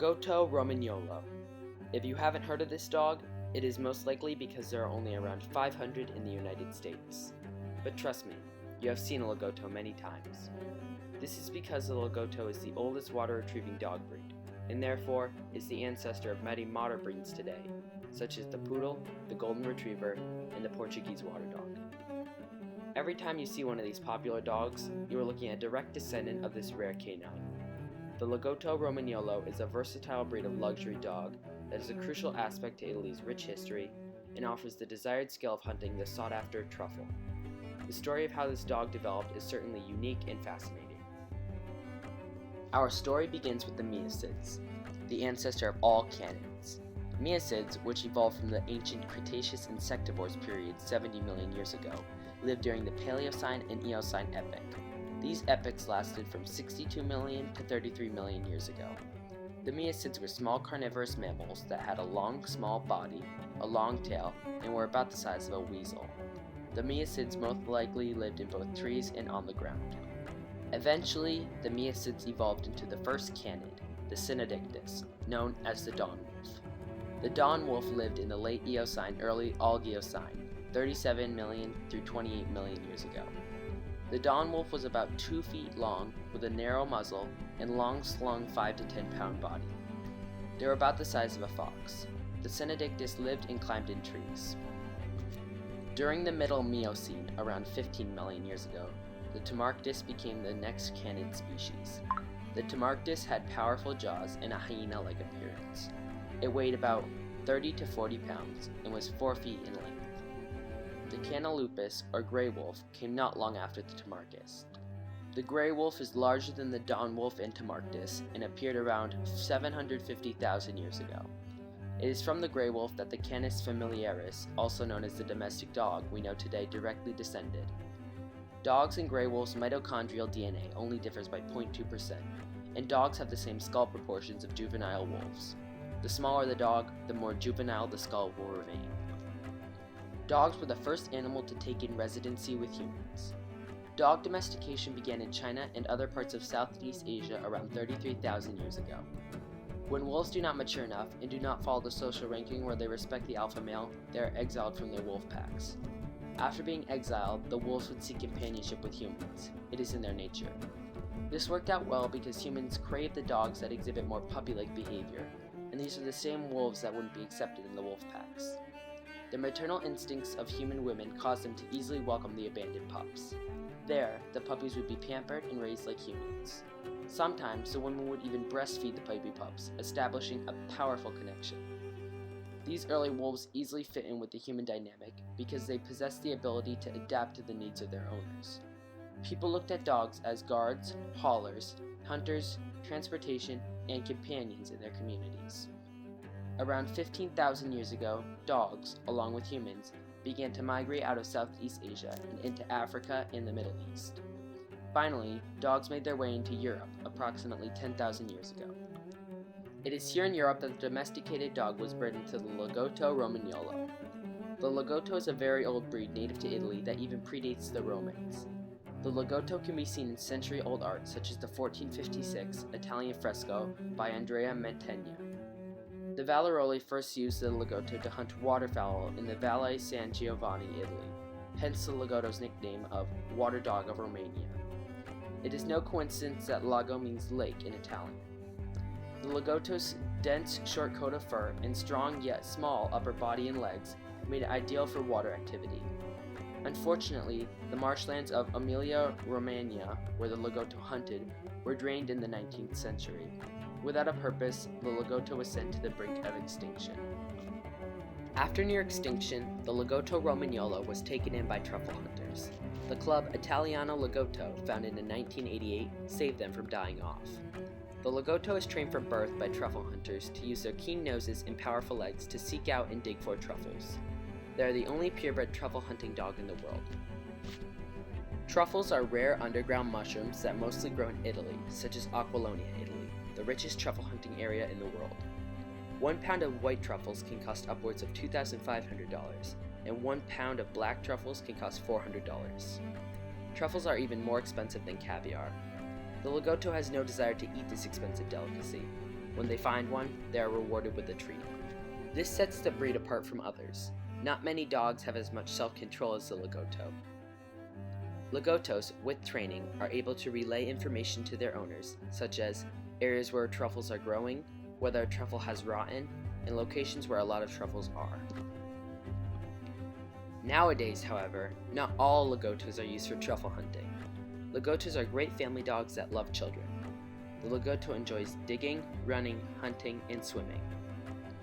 Lagotto romagnolo. If you haven't heard of this dog, it is most likely because there are only around 500 in the United States. But trust me, you have seen a Lagotto many times. This is because the Lagotto is the oldest water-retrieving dog breed, and therefore is the ancestor of many modern breeds today, such as the Poodle, the Golden Retriever, and the Portuguese Water Dog. Every time you see one of these popular dogs, you are looking at a direct descendant of this rare canine. The Lagotto romagnolo is a versatile breed of luxury dog that is a crucial aspect to Italy's rich history and offers the desired skill of hunting the sought-after truffle. The story of how this dog developed is certainly unique and fascinating. Our story begins with the Miacids, the ancestor of all canids. Miacids, which evolved from the ancient Cretaceous insectivores period 70 million years ago, lived during the Paleocene and Eocene epoch. These epochs lasted from 62 million to 33 million years ago. The Miacids were small carnivorous mammals that had a long, small body, a long tail, and were about the size of a weasel. The Miacids most likely lived in both trees and on the ground. Eventually, the Miacids evolved into the first canid, the Synodictis, known as the dawn wolf. The dawn wolf lived in the late Eocene, early Oligocene, 37 million through 28 million years ago. The dawn wolf was about 2 feet long, with a narrow muzzle and long slung 5 to 10 pound body. They were about the size of a fox. The Synodictis lived and climbed in trees. During the Middle Miocene, around 15 million years ago, the Tamarctis became the next canid species. The Tamarctis had powerful jaws and a hyena-like appearance. It weighed about 30 to 40 pounds and was 4 feet in length. The Canalupus, or gray wolf, came not long after the Tamarctis. The gray wolf is larger than the dawn wolf and Tamarctis and appeared around 750,000 years ago. It is from the gray wolf that the Canis familiaris, also known as the domestic dog we know today, directly descended. Dogs and gray wolves' mitochondrial DNA only differs by 0.2%, and dogs have the same skull proportions of juvenile wolves. The smaller the dog, the more juvenile the skull will remain. Dogs were the first animal to take in residency with humans. Dog domestication began in China and other parts of Southeast Asia around 33,000 years ago. When wolves do not mature enough and do not follow the social ranking where they respect the alpha male, they are exiled from their wolf packs. After being exiled, the wolves would seek companionship with humans. It is in their nature. This worked out well because humans crave the dogs that exhibit more puppy-like behavior, and these are the same wolves that wouldn't be accepted in the wolf packs. The maternal instincts of human women caused them to easily welcome the abandoned pups. There, the puppies would be pampered and raised like humans. Sometimes, the women would even breastfeed the puppy pups, establishing a powerful connection. These early wolves easily fit in with the human dynamic because they possess the ability to adapt to the needs of their owners. People looked at dogs as guards, haulers, hunters, transportation, and companions in their communities. Around 15,000 years ago, dogs, along with humans, began to migrate out of Southeast Asia and into Africa and the Middle East. Finally, dogs made their way into Europe approximately 10,000 years ago. It is here in Europe that the domesticated dog was bred into the Lagotto romagnolo. The Lagotto is a very old breed native to Italy that even predates the Romans. The Lagotto can be seen in century-old art such as the 1456 Italian fresco by Andrea Mantegna. The Vallaroli first used the Lagotto to hunt waterfowl in the Valle San Giovanni, Italy, hence the Lagotto's nickname of Water Dog of Romania. It is no coincidence that lago means lake in Italian. The Lagotto's dense, short coat of fur and strong yet small upper body and legs made it ideal for water activity. Unfortunately, the marshlands of Emilia-Romagna, where the Lagotto hunted, were drained in the 19th century. Without a purpose, the Lagotto was sent to the brink of extinction. After near extinction, the Lagotto romagnolo was taken in by truffle hunters. The club Italiano Lagotto, founded in 1988, saved them from dying off. The Lagotto is trained from birth by truffle hunters to use their keen noses and powerful legs to seek out and dig for truffles. They are the only purebred truffle hunting dog in the world. Truffles are rare underground mushrooms that mostly grow in Italy, such as Aquilonia, Italy, the richest truffle hunting area in the world. 1 pound of white truffles can cost upwards of $2,500, and 1 pound of black truffles can cost $400. Truffles are even more expensive than caviar. The Lagotto has no desire to eat this expensive delicacy. When they find one, they are rewarded with a treat. This sets the breed apart from others. Not many dogs have as much self-control as the lagotto. Lagottos, with training, are able to relay information to their owners, such as areas where truffles are growing, whether a truffle has rotten, and locations where a lot of truffles are. Nowadays, however, not all lagottos are used for truffle hunting. Lagottos are great family dogs that love children. The lagotto enjoys digging, running, hunting, and swimming.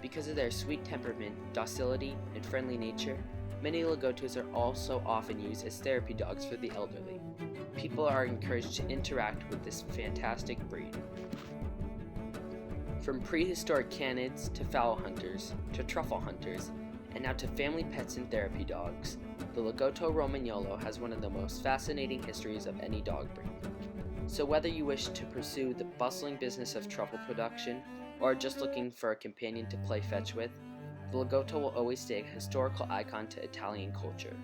Because of their sweet temperament, docility, and friendly nature, many lagottos are also often used as therapy dogs for the elderly. People are encouraged to interact with this fantastic breed. From prehistoric canids to fowl hunters to truffle hunters, and now to family pets and therapy dogs, the lagotto romagnolo has one of the most fascinating histories of any dog breed. So whether you wish to pursue the bustling business of truffle production, or are just looking for a companion to play fetch with, the lagotto will always stay a historical icon to Italian culture.